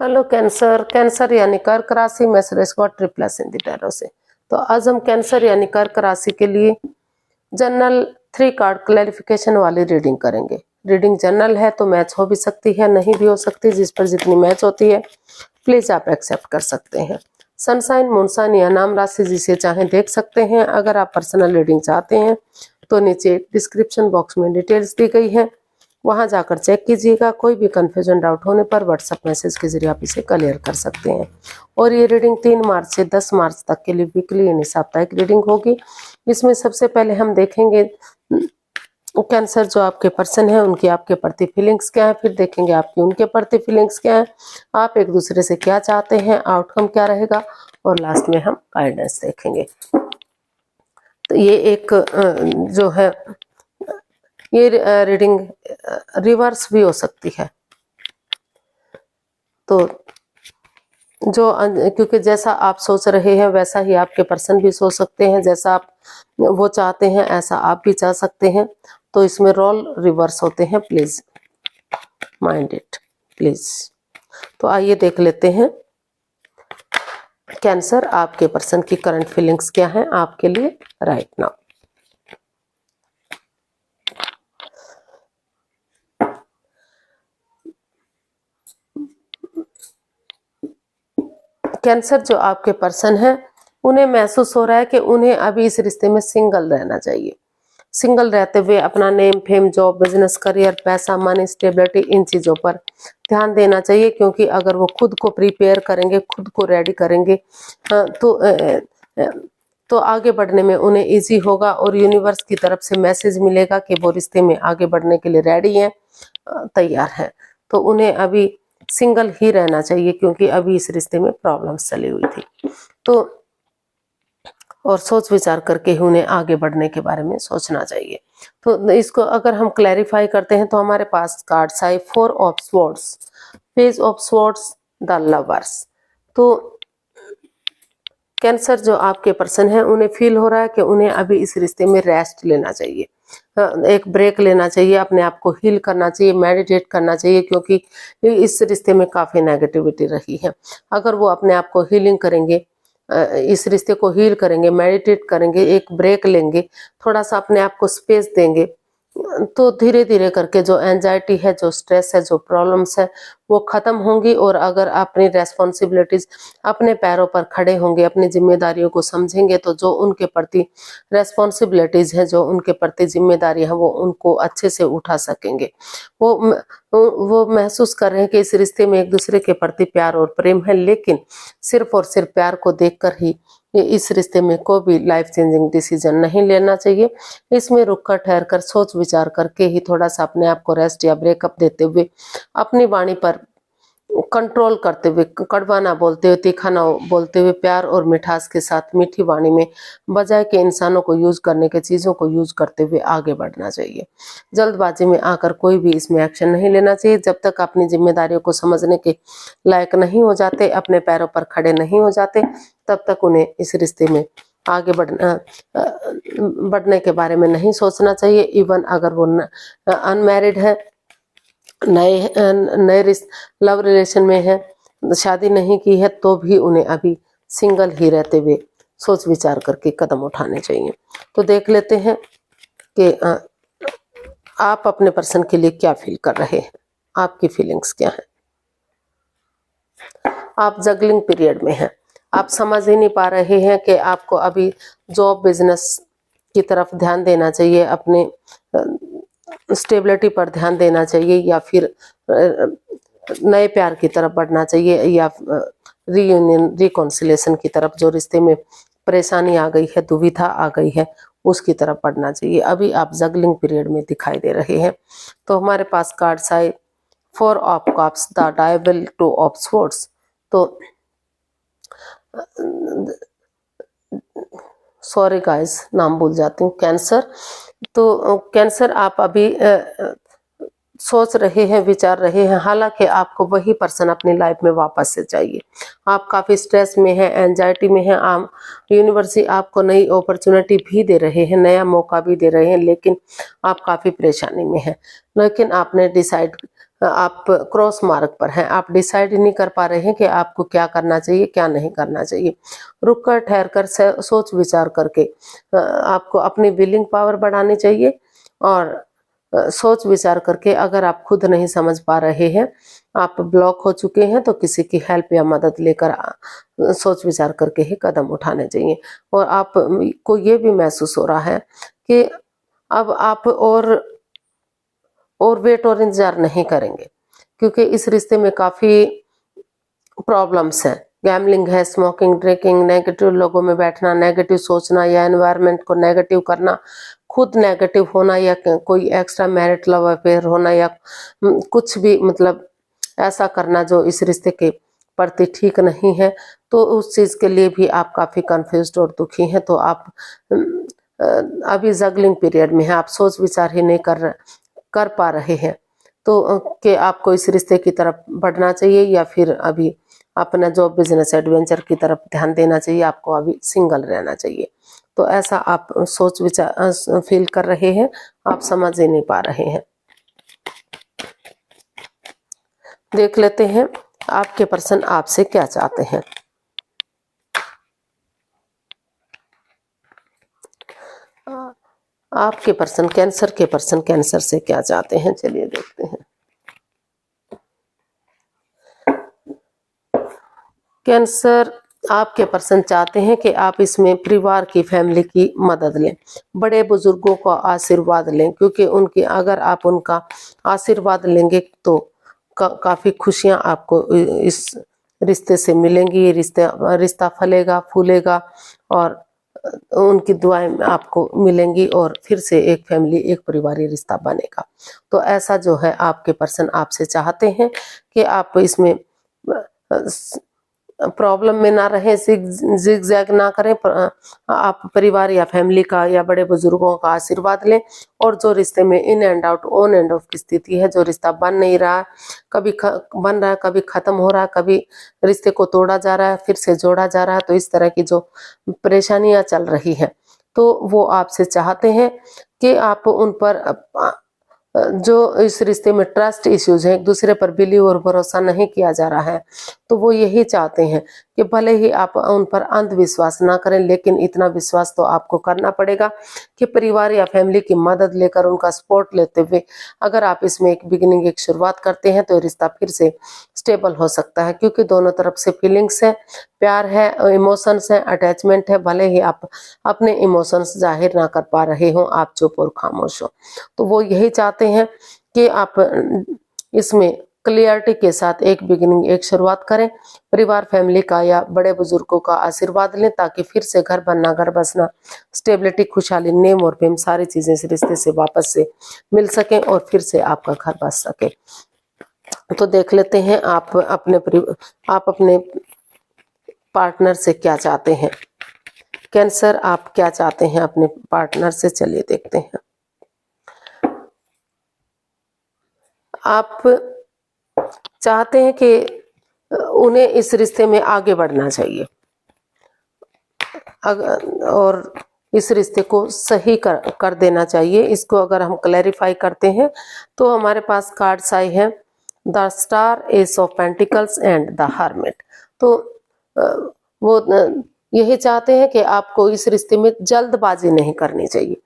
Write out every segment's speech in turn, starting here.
Hello cancer. Cancer यानी कर्क राशि में सुरेश गौड ट्रिप्लस इन दी टैरो से। तो आज हम कैंसर यानी कर्क राशि के लिए जनरल 3 कार्ड क्लैरिफिकेशन वाली रीडिंग करेंगे। रीडिंग जनरल है तो मैच हो भी सकती है, नहीं भी हो सकती। जिस पर जितनी मैच होती है प्लीज आप एक्सेप्ट कर सकते हैं। सनसाइन, मूनसाइन या नाम राशि जिसे चाहें देख सकते हैं। अगर आप पर्सनल रीडिंग चाहते हैं तो नीचे डिस्क्रिप्शन बॉक्स में डिटेल्स दी गई है, वहां जाकर चेक कीजिएगा। कोई भी कंफ्यूजन डाउट होने पर व्हाट्सएप मैसेज के जरिए आप इसे क्लियर कर सकते हैं। और ये रीडिंग 3 मार्च से 10 मार्च तक के लिए वीकली यानी साप्ताहिक रीडिंग होगी। इसमें सबसे पहले हम देखेंगे कैंसर जो आपके पर्सन है उनकी आपके प्रति फीलिंग्स क्या है, फिर देखेंगे आपकी उनके प्रति फीलिंग्स क्या है, आप एक दूसरे से क्या चाहते हैं, आउटकम क्या रहेगा, और लास्ट में हम गाइडेंस देखेंगे। तो ये एक जो है ये रीडिंग रिवर्स भी हो सकती है। तो जो क्योंकि जैसा आप सोच रहे हैं वैसा ही आपके पर्सन भी सोच सकते हैं, जैसा आप वो चाहते हैं ऐसा आप भी चाह सकते हैं। तो इसमें रोल रिवर्स होते हैं, प्लीज माइंड इट प्लीज। तो आइए देख लेते हैं कैंसर आपके पर्सन की करंट फीलिंग्स क्या हैं आपके लिए राइट नाउ। कैंसर जो आपके पर्सन है उन्हें महसूस हो रहा है कि उन्हें अभी इस रिश्ते में सिंगल रहना चाहिए। सिंगल रहते हुए अपना name, fame, job, business, career, पैसा, मनी, स्टेबिलिटी, इन चीजों पर ध्यान देना चाहिए। क्योंकि अगर वो खुद को प्रिपेयर करेंगे, खुद को रेडी करेंगे तो आगे बढ़ने में उन्हें इजी होगा और यूनिवर्स की तरफ से मैसेज मिलेगा कि वो रिश्ते में आगे बढ़ने के लिए रेडी हैं, तैयार हैं। तो उन्हें अभी सिंगल ही रहना चाहिए क्योंकि अभी इस रिश्ते में प्रॉब्लम्स चली हुई थी। तो और सोच विचार करके ही उन्हें आगे बढ़ने के बारे में सोचना चाहिए। तो इसको अगर हम क्लैरिफाई करते हैं तो हमारे पास कार्ड्स आए 4 of swords, page of swords, the lovers. तो कैंसर जो आपके पर्सन है उन्हें फील हो रहा है कि उन्हें अभी इस रिश्ते में रेस्ट लेना चाहिए, एक ब्रेक लेना चाहिए, अपने आप को हील करना चाहिए, मेडिटेट करना चाहिए। क्योंकि इस रिश्ते में काफ़ी नेगेटिविटी रही है। अगर वो अपने आप को हीलिंग करेंगे, इस रिश्ते को हील करेंगे, मेडिटेट करेंगे, एक ब्रेक लेंगे, थोड़ा सा अपने आप को स्पेस देंगे, तो धीरे धीरे करके जो एंजाइटी है, जो स्ट्रेस है, जो प्रॉब्लम्स है वो खत्म होंगी। और अगर अपनी रेस्पॉन्सिबिलिटीज, अपने पैरों पर खड़े होंगे, अपनी जिम्मेदारियों को समझेंगे तो जो उनके प्रति रेस्पॉन्सिबिलिटीज है, जो उनके प्रति जिम्मेदारी है वो उनको अच्छे से उठा सकेंगे। वो महसूस कर रहे हैं कि इस रिश्ते में एक दूसरे के प्रति प्यार और प्रेम है, लेकिन सिर्फ और सिर्फ प्यार को देखकर ही इस रिश्ते में कोई भी लाइफ चेंजिंग डिसीजन नहीं लेना चाहिए। इसमें रुककर ठहर कर सोच विचार करके ही थोड़ा सा अपने आप को रेस्ट या ब्रेकअप देते हुए, अपनी वाणी पर कंट्रोल करते हुए, कड़वा ना बोलते हुए, तीखा ना बोलते हुए, प्यार और मिठास के साथ मीठी वाणी में बजाय के इंसानों को यूज करने के चीजों को यूज करते हुए आगे बढ़ना चाहिए। जल्दबाजी में आकर कोई भी इसमें एक्शन नहीं लेना चाहिए। जब तक अपनी जिम्मेदारियों को समझने के लायक नहीं हो जाते, अपने पैरों पर खड़े नहीं हो जाते, तब तक उन्हें इस रिश्ते में आगे बढ़ने के बारे में नहीं सोचना चाहिए। इवन अगर वो अनमैरिड है, नए लव रिलेशन में है, शादी नहीं की है, तो भी उन्हें अभी सिंगल ही रहते हुए सोच विचार करके कदम उठाने चाहिए। तो देख लेते हैं कि आप अपने पर्सन के लिए क्या फील कर रहे हैं, आपकी फीलिंग्स क्या है। आप जगलिंग पीरियड में हैं, आप समझ ही नहीं पा रहे हैं कि आपको अभी जॉब, बिजनेस की तरफ ध्यान देना चाहिए, अपने स्टेबिलिटी पर ध्यान देना चाहिए, या फिर नए प्यार की तरफ बढ़ना चाहिए, या रीयूनियन, रिकॉन्सिलेशन की तरफ, जो रिश्ते में परेशानी आ गई है, दुविधा आ गई है, उसकी तरफ बढ़ना चाहिए। अभी आप जगलिंग पीरियड में दिखाई दे रहे हैं। तो हमारे पास कार्ड्स आए 4 of cups, the devil, 2 of swords. तो सॉरी गाइस, नाम भूल जाती हूँ, कैंसर। तो कैंसर आप अभी सोच रहे हैं, विचार रहे हैं, हालांकि आपको वही पर्सन अपनी लाइफ में वापस से चाहिए। आप काफ़ी स्ट्रेस में हैं, एंजाइटी में हैं। आप यूनिवर्स आपको नई अपॉर्चुनिटी भी दे रहे हैं, नया मौका भी दे रहे हैं, लेकिन आप काफ़ी परेशानी में हैं। लेकिन आपने डिसाइड आप क्रॉस मार्ग पर हैं, आप डिसाइड नहीं कर पा रहे हैं कि आपको क्या करना चाहिए, क्या नहीं करना चाहिए। रुक कर, ठहर कर, सोच विचार करके आपको अपनी विलिंग पावर बढ़ानी चाहिए और सोच विचार करके, अगर आप खुद नहीं समझ पा रहे हैं, आप ब्लॉक हो चुके हैं, तो किसी की हेल्प या मदद लेकर सोच विचार करके ही कदम उठाने चाहिए। और आप को ये भी महसूस हो रहा है कि अब आप और वेट और इंतजार नहीं करेंगे, क्योंकि इस रिश्ते में काफी प्रॉब्लम्स हैं। गैम्बलिंग है, स्मोकिंग, ड्रिंकिंग, नेगेटिव लोगों में बैठना, नेगेटिव सोचना या एनवायरनमेंट को नेगेटिव करना, खुद नेगेटिव होना या कोई एक्स्ट्रा मैरिट लव अफेयर होना या कुछ भी मतलब ऐसा करना जो इस रिश्ते के प्रति ठीक नहीं है, तो उस चीज के लिए भी आप काफी कंफ्यूज्ड और दुखी हैं। तो आप अभी जगलिंग पीरियड में है, आप सोच विचार ही नहीं कर पा रहे हैं, तो कि आपको इस रिश्ते की तरफ बढ़ना चाहिए या फिर अभी अपना जॉब, बिजनेस, एडवेंचर की तरफ ध्यान देना चाहिए, आपको अभी सिंगल रहना चाहिए। तो ऐसा आप सोच विचार फील कर रहे हैं, आप समझ ही नहीं पा रहे हैं। देख लेते हैं आपके पर्सन आपसे क्या चाहते हैं। आपके पर्सन कैंसर के पर्सन कैंसर से क्या चाहते हैं, चलिए देखते हैं। कैंसर, आपके पर्सन चाहते हैं कि आप इसमें परिवार की, फैमिली की मदद लें, बड़े बुजुर्गों का आशीर्वाद लें, क्योंकि उनकी, अगर आप उनका आशीर्वाद लेंगे तो काफी खुशियां आपको इस रिश्ते से मिलेंगी। ये रिश्ता फलेगा, फूलेगा और उनकी दुआएं आपको मिलेंगी और फिर से एक फैमिली, एक परिवारी रिश्ता बनेगा। तो ऐसा जो है आपके पर्सन आपसे चाहते हैं कि आप इसमें प्रॉब्लम में ना रहें, जिग जैग ना करें, आप परिवार या फैमिली का या बड़े बुजुर्गों का आशीर्वाद लें। और जो रिश्ते में in and out, on end of की स्थिति है, जो रिश्ता बन नहीं रहा, कभी बन रहा है, कभी खत्म हो रहा है, कभी रिश्ते को तोड़ा जा रहा है, फिर से जोड़ा जा रहा है, तो इस तरह की जो परेशानियां चल रही है, तो वो आपसे चाहते हैं कि आप उन पर जो इस रिश्ते में ट्रस्ट इश्यूज हैं, एक दूसरे पर बिलीव और भरोसा नहीं किया जा रहा है, तो वो यही चाहते हैं कि भले ही आप उन पर अंधविश्वास ना करें, लेकिन इतना विश्वास तो आपको करना पड़ेगा कि परिवार या फैमिली की मदद लेकर, उनका सपोर्ट लेते हुए अगर आप इसमें एक बिगिनिंग, एक शुरुआत करते हैं, तो रिश्ता फिर से स्टेबल हो सकता है। क्योंकि दोनों तरफ से फीलिंग्स है, प्यार है, इमोशंस है, अटैचमेंट है। भले ही आप अपने इमोशंस जाहिर ना कर पा रहे हो, आप चुप और खामोश हो, तो वो यही चाहते हैं कि आप इसमें क्लियरिटी के साथ एक बिगिनिंग, एक शुरुआत करें, परिवार, फैमिली का या बड़े बुजुर्गों का आशीर्वाद लें, ताकि फिर से घर बनना, घर बसना, स्टेबिलिटी, खुशहाली, नेम और फेम, सारी चीजें इस रिश्ते से वापस से मिल सकें और फिर से आपका घर बस सके। तो देख लेते हैं आप अपने पार्टनर से क्या चाहते हैं। कैंसर, आप क्या चाहते हैं अपने पार्टनर से, चलिए देखते हैं। आप चाहते हैं कि उन्हें इस रिश्ते में आगे बढ़ना चाहिए और इस रिश्ते को सही कर देना चाहिए। इसको अगर हम क्लैरिफाई करते हैं तो हमारे पास कार्ड्स आई हैं, the star, S of pentacles and the hermit. तो वो यही चाहते हैं कि आपको इस रिश्ते में जल्दबाजी नहीं करनी चाहिए।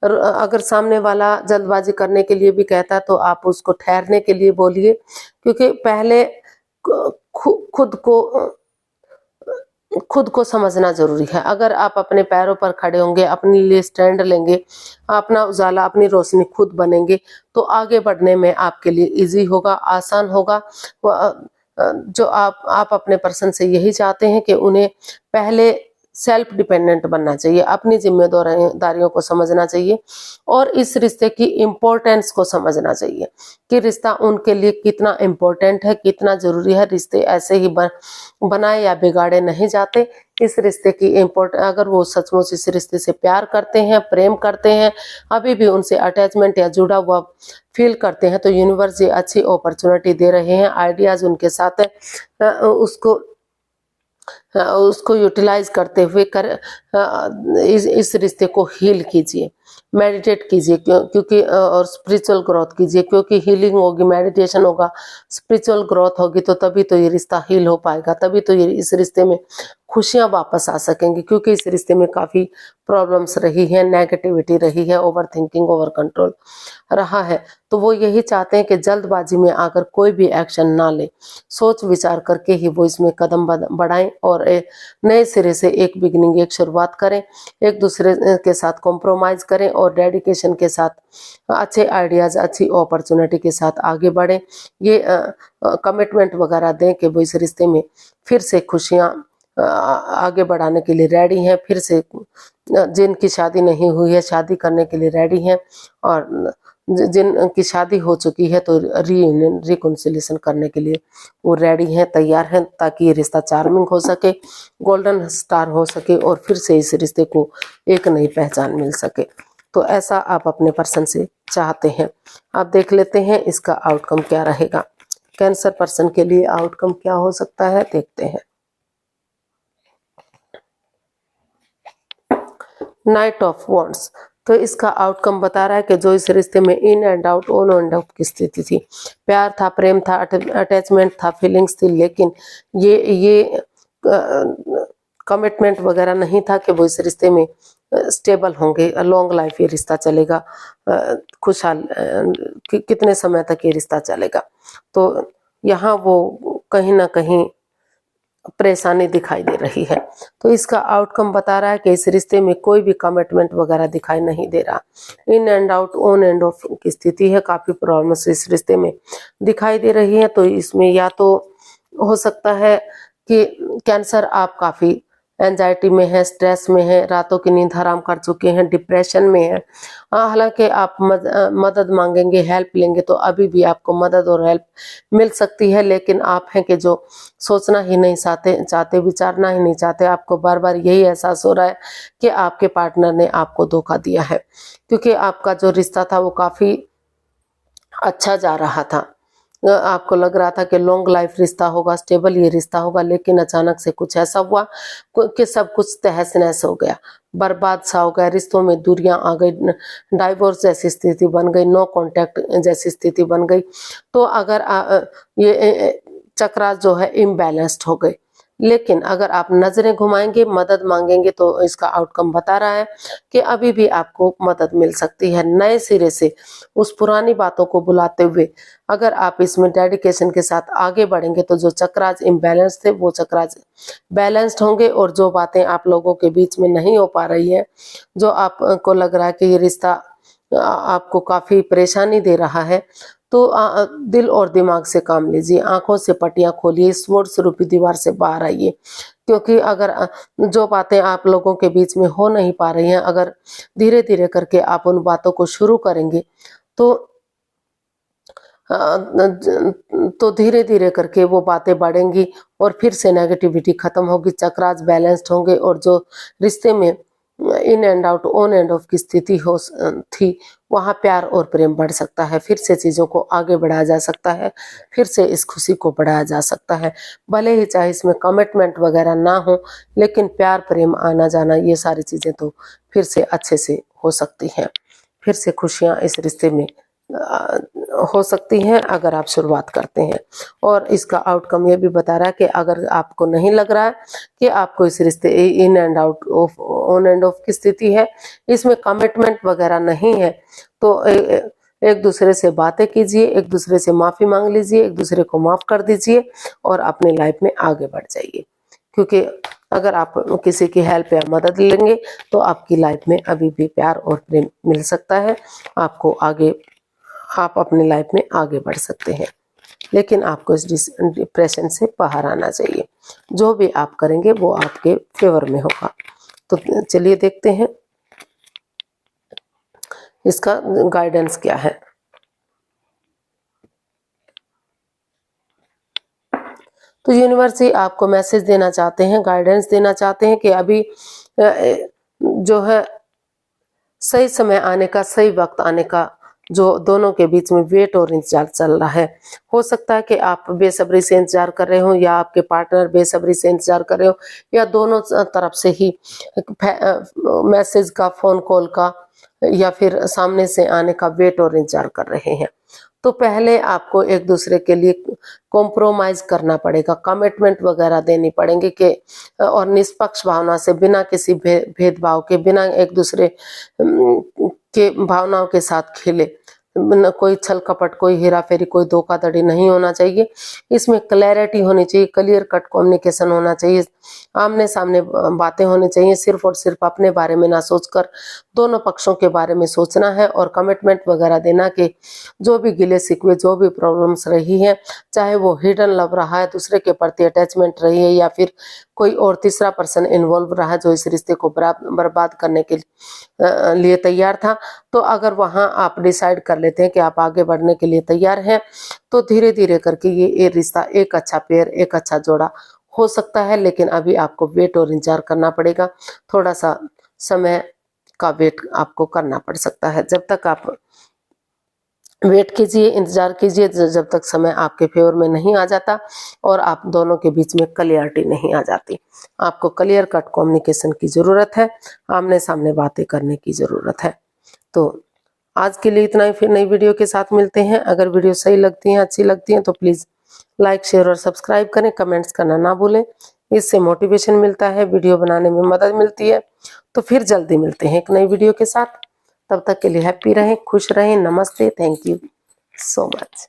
अगर सामने वाला जल्दबाजी करने के लिए भी कहता है तो आप उसको ठहरने के लिए बोलिए, क्योंकि पहले खुद को समझना जरूरी है। अगर आप अपने पैरों पर खड़े होंगे, अपने लिए स्टैंड लेंगे, अपना उजाला, अपनी रोशनी खुद बनेंगे, तो आगे बढ़ने में आपके लिए इजी होगा, आसान होगा। जो आप अपने पर्सन से यही चाहते हैं कि उन्हें पहले सेल्फ डिपेंडेंट बनना चाहिए, अपनी जिम्मेदारियों को समझना चाहिए और इस रिश्ते की इम्पोर्टेंस को समझना चाहिए कि रिश्ता उनके लिए कितना इम्पोर्टेंट है, कितना जरूरी है। रिश्ते ऐसे ही बनाए या बिगाड़े नहीं जाते। इस रिश्ते की अगर वो सचमुच इस रिश्ते से प्यार करते हैं, प्रेम करते हैं, अभी भी उनसे अटैचमेंट या जुड़ा हुआ फील करते हैं, तो यूनिवर्स ये अच्छी अपॉर्चुनिटी दे रहे हैं, आइडियाज उनके साथ है, उसको यूटिलाइज करते हुए इस रिश्ते को हील कीजिए। मेडिटेट कीजिए क्योंकि और स्पिरिचुअल ग्रोथ कीजिए, क्योंकि हीलिंग होगी, मेडिटेशन होगा, स्पिरिचुअल ग्रोथ होगी तो तभी तो ये रिश्ता हील हो पाएगा, तभी तो ये इस रिश्ते में खुशियां वापस आ सकेंगी, क्योंकि इस रिश्ते में काफी प्रॉब्लम्स रही है, नेगेटिविटी रही है, ओवर थिंकिंग, ओवर कंट्रोल रहा है। तो वो यही चाहते हैं कि जल्दबाजी में आकर कोई भी एक्शन ना ले, सोच विचार करके ही वो इसमें कदम बढ़ाएं और नए सिरे से एक बिगिनिंग, एक शुरुआत करें, एक दूसरे के साथ कॉम्प्रोमाइज करें और डेडिकेशन के साथ अच्छे आइडियाज, अच्छी अपॉर्चुनिटी के साथ आगे बढ़ें। ये कमिटमेंट वगैरह दें कि वो इस रिश्ते में फिर से खुशियां आगे बढ़ाने के लिए रेडी हैं, फिर से जिनकी शादी नहीं हुई है शादी करने के लिए रेडी हैं, और जिनकी शादी हो चुकी है तो रीयूनियन, रिकॉन्सिलिएशन करने के लिए वो रेडी हैं, तैयार हैं, ताकि ये रिश्ता चार्मिंग हो सके, गोल्डन स्टार हो सके और फिर से इस रिश्ते को एक नई पहचान मिल सके। तो ऐसा आप अपने पर्सन से चाहते हैं। आप देख लेते हैं इसका आउटकम क्या रहेगा। कैंसर पर्सन के लिए आउटकम क्या हो सकता है, देखते हैं। नाइट ऑफ वॉन्ड्स, तो इसका आउटकम बता रहा है कि जो इस रिश्ते में in and out, on and out की स्थिति थी, प्यार था, प्रेम था, अटैचमेंट था, फीलिंग्स थी, लेकिन ये कमिटमेंट वगैरह नहीं था कि वो इस रिश्ते में स्टेबल होंगे, लॉन्ग लाइफ ये रिश्ता चलेगा, खुशहाल कितने समय तक ये रिश्ता चलेगा। तो यहाँ वो कहीं ना कहीं परेशानी दिखाई दे रही है। तो इसका आउटकम बता रहा है कि इस रिश्ते में कोई भी कमिटमेंट वगैरह दिखाई नहीं दे रहा, in and out, on end of की स्थिति है, काफी प्रॉब्लम्स इस रिश्ते में दिखाई दे रही है। तो इसमें या तो हो सकता है कि कैंसर आप काफी एंजाइटी में है, स्ट्रेस में है, रातों की नींद हराम कर चुके हैं, डिप्रेशन में है। हालांकि आप मदद मांगेंगे, हेल्प लेंगे तो अभी भी आपको मदद और हेल्प मिल सकती है, लेकिन आप हैं कि जो सोचना ही नहीं चाहते, विचारना ही नहीं चाहते। आपको बार बार यही एहसास हो रहा है कि आपके पार्टनर ने आपको धोखा दिया है, क्योंकि आपका जो रिश्ता था वो काफी अच्छा जा रहा था। आपको लग रहा था कि लॉन्ग लाइफ रिश्ता होगा, स्टेबल ये रिश्ता होगा, लेकिन अचानक से कुछ ऐसा हुआ कि सब कुछ तहस नहस हो गया, बर्बाद सा हो गया, रिश्तों में दूरियां आ गई, डाइवोर्स जैसी स्थिति बन गई, नो कांटेक्ट जैसी स्थिति बन गई। तो अगर ये चक्रास जो है इम्बैलेंस्ड हो गए, लेकिन अगर आप नजरें घुमाएंगे, मदद मांगेंगे, तो इसका आउटकम बता रहा है कि अभी भी आपको मदद मिल सकती है। नए सिरे से उस पुरानी बातों को बुलाते हुए अगर आप इसमें डेडिकेशन के साथ आगे बढ़ेंगे तो जो चक्रास इम्बैलेंस थे वो चक्रास बैलेंस्ड होंगे, और जो बातें आप लोगों के बीच में नहीं हो पा रही है, जो आपको लग रहा है कि ये रिश्ता आपको काफी परेशानी दे रहा है, तो दिल और दिमाग से काम लीजिए, आंखों से पट्टियां खोलिए, स्वॉर्ड स्वरूपी दीवार से बाहर आइए। क्योंकि अगर जो बातें आप लोगों के बीच में हो नहीं पा रही हैं, अगर धीरे धीरे करके आप उन बातों को शुरू करेंगे तो धीरे धीरे करके वो बातें बढ़ेंगी और फिर से नेगेटिविटी खत्म होगी, चक्रास बैलेंस्ड होंगे, और जो रिश्ते में in and out, on end of की स्थिति थी, वहाँ प्यार और प्रेम बढ़ सकता है, फिर से चीज़ों को आगे बढ़ाया जा सकता है, फिर से इस खुशी को बढ़ाया जा सकता है। भले ही चाहे इसमें कमिटमेंट वगैरह ना हो, लेकिन प्यार, प्रेम, आना जाना, ये सारी चीज़ें तो फिर से अच्छे से हो सकती हैं, फिर से खुशियाँ इस रिश्ते में हो सकती हैं अगर आप शुरुआत करते हैं। और इसका आउटकम ये भी बता रहा है कि अगर आपको नहीं लग रहा है कि आपको इस रिश्ते in and out of, on end of की स्थिति है, इसमें कमिटमेंट वगैरह नहीं है, तो एक दूसरे से बातें कीजिए, एक दूसरे से माफ़ी मांग लीजिए, एक दूसरे को माफ़ कर दीजिए और अपनी लाइफ में आगे बढ़ जाइए। क्योंकि अगर आप किसी की हेल्प या मदद लेंगे तो आपकी लाइफ में अभी भी प्यार और प्रेम मिल सकता है, आपको आगे, आप अपनी लाइफ में आगे बढ़ सकते हैं। लेकिन आपको इस डिप्रेशन से बाहर आना चाहिए, जो भी आप करेंगे वो आपके फेवर में होगा। तो चलिए देखते हैं इसका गाइडेंस क्या है। तो यूनिवर्स ही आपको मैसेज देना चाहते हैं, गाइडेंस देना चाहते हैं कि अभी जो है सही समय आने का, सही वक्त आने का जो दोनों के बीच में वेट और इंतजार चल रहा है। हो सकता है कि आप बेसब्री से इंतजार कर रहे हो या आपके पार्टनर बेसब्री से इंतजार कर रहे हो या दोनों तरफ से ही मैसेज का, फोन कॉल का या फिर सामने से आने का वेट और इंतजार कर रहे हैं। तो पहले आपको एक दूसरे के लिए कॉम्प्रोमाइज करना पड़ेगा, कमिटमेंट वगैरह देनी पड़ेंगे कि और निष्पक्ष भावना से, बिना किसी भेदभाव के, बिना एक दूसरे के भावनाओं के साथ खेले। कोई छल कपट, कोई हेरा फेरी, कोई धोखाधड़ी नहीं होना चाहिए। इसमें क्लैरिटी होनी चाहिए, क्लियर कट कम्युनिकेशन होना चाहिए, आमने सामने बातें होनी चाहिए। सिर्फ और सिर्फ अपने बारे में ना सोचकर दोनों पक्षों के बारे में सोचना है और कमिटमेंट वगैरह देना कि जो भी गिले शिकवे, जो भी प्रॉब्लम्स रही है, चाहे वो हिडन लव रहा है, दूसरे के प्रति अटैचमेंट रही है या फिर कोई और तीसरा पर्सन इन्वॉल्व रहा है जो इस रिश्ते को बर्बाद करने के लिए तैयार था, तो अगर वहां आप डिसाइड कर लेते हैं कि आप आगे बढ़ने के लिए तैयार हैं, तो धीरे धीरे करके ये रिश्ता एक अच्छा पेयर, एक अच्छा जोड़ा हो सकता है। लेकिन अभी आपको वेट और इंतजार करना पड़ेगा, थोड़ा सा समय का वेट आपको करना पड़ सकता है। जब तक आप वेट कीजिए, इंतजार कीजिए, जब तक समय आपके फेवर में नहीं आ जाता और आप दोनों के बीच में क्लियरिटी नहीं आ जाती। आपको क्लियर कट कम्युनिकेशन की जरूरत है, आमने सामने बातें करने की जरूरत है। तो आज के लिए इतना ही, फिर नई वीडियो के साथ मिलते हैं। अगर वीडियो सही लगती है, अच्छी लगती है तो प्लीज लाइक, शेयर और सब्सक्राइब करें, कमेंट्स करना ना भूलें। इससे मोटिवेशन मिलता है, वीडियो बनाने में मदद मिलती है। तो फिर जल्दी मिलते हैं एक नई वीडियो के साथ। तब तक के लिए हैप्पी रहें, खुश रहें। नमस्ते, थैंक यू सो मच।